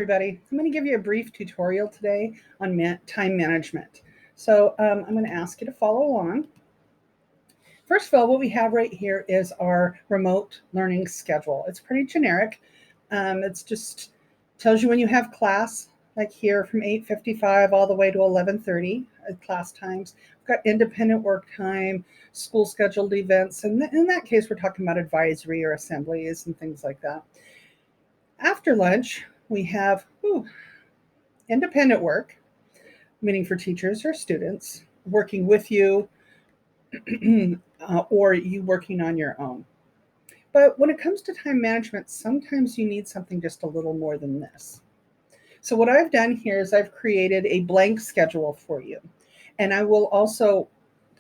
Everybody. I'm going to give you a brief tutorial today on time management. So I'm going to ask you to follow along. First of all, what we have right here is our remote learning schedule. It's pretty generic. It's just tells you when you have class, like here from 8:55 all the way to 11:30 class times. We've got independent work time, school scheduled events, and in that case, we're talking about advisory or assemblies and things like that. After lunch, we have independent work, meaning for teachers or students working with you or you working on your own. But when it comes to time management, sometimes you need something just a little more than this. So what I've done here is I've created a blank schedule for you. And I will also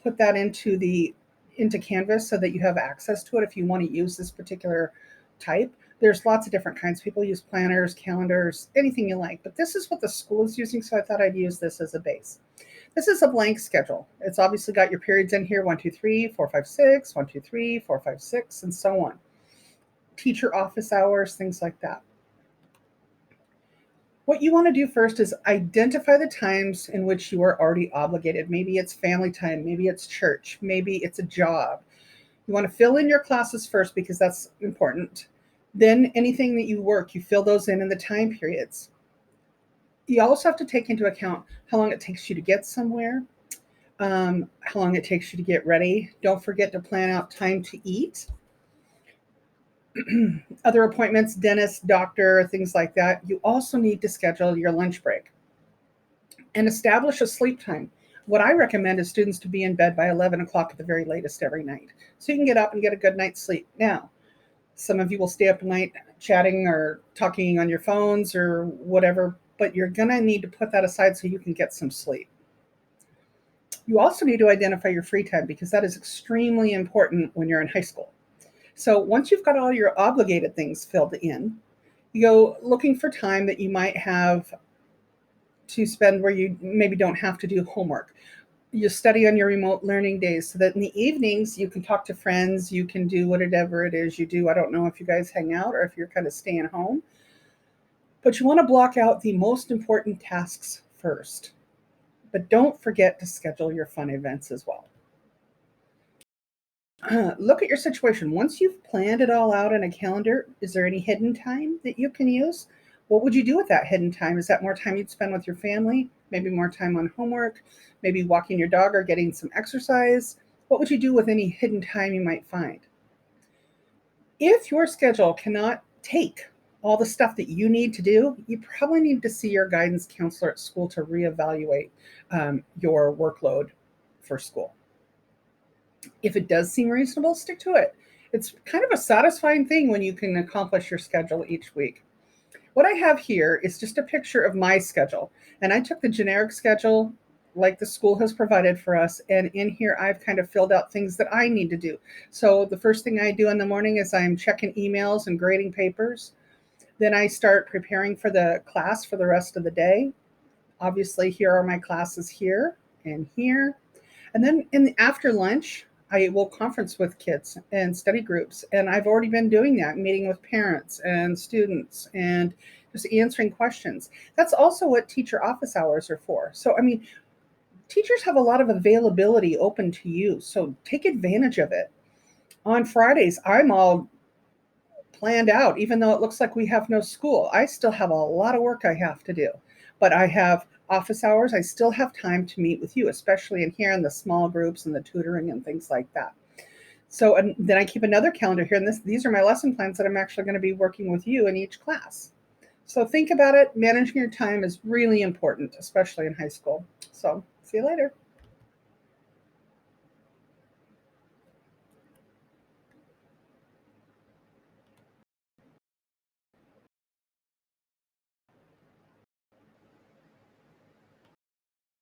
put that into Canvas so that you have access to it if you want to use this particular type. There's lots of different kinds. People use planners, calendars, anything you like. But this is what the school is using, so I thought I'd use this as a base. This is a blank schedule. It's obviously got your periods in here, 1, 2, 3, 4, 5, 6, 1, 2, 3, 4, 5, 6, and so on. Teacher office hours, things like that. What you want to do first is identify the times in which you are already obligated. Maybe it's family time, maybe it's church, maybe it's a job. You want to fill in your classes first because that's important. Then anything that you work, you fill those in the time periods. You also have to take into account how long it takes you to get somewhere, how long it takes you to get ready. Don't forget to plan out time to eat. Other appointments, dentist, doctor, things like that. You also need to schedule your lunch break and establish a sleep time. What I recommend is students to be in bed by 11 o'clock at the very latest every night so you can get up and get a good night's sleep. Now, some of you will stay up at night chatting or talking on your phones or whatever, but you're going to need to put that aside so you can get some sleep. You also need to identify your free time because that is extremely important when you're in high school. So once you've got all your obligated things filled in, you go looking for time that you might have to spend where you maybe don't have to do homework. You study on your remote learning days so that in the evenings you can talk to friends, you can do whatever it is you do. I don't know if you guys hang out or if you're kind of staying home, but you want to block out the most important tasks first. But don't forget to schedule your fun events as well. Look at your situation. Once you've planned it all out in a calendar, is there any hidden time that you can use? What would you do with that hidden time? Is that more time you'd spend with your family? Maybe more time on homework? Maybe walking your dog or getting some exercise? What would you do with any hidden time you might find? If your schedule cannot take all the stuff that you need to do, you probably need to see your guidance counselor at school to reevaluate your workload for school. If it does seem reasonable, stick to it. It's kind of a satisfying thing when you can accomplish your schedule each week. What I have here is just a picture of my schedule. And I took the generic schedule like the school has provided for us. And in here, I've kind of filled out things that I need to do. So the first thing I do in the morning is I'm checking emails and grading papers. Then I start preparing for the class for the rest of the day. Obviously, here are my classes here and here. And then after lunch, I will conference with kids and study groups. And I've already been doing that, meeting with parents and students and just answering questions. That's also what teacher office hours are for. So, I mean, teachers have a lot of availability open to you. So take advantage of it. On Fridays, I'm all planned out, even though it looks like we have no school. I still have a lot of work I have to do, but I have office hours. I still have time to meet with you, especially in here in the small groups and the tutoring and things like that. So, and then I keep another calendar here, and these are my lesson plans that I'm actually going to be working with you in each class. So think about it. Managing your time is really important, especially in high school. So see you later.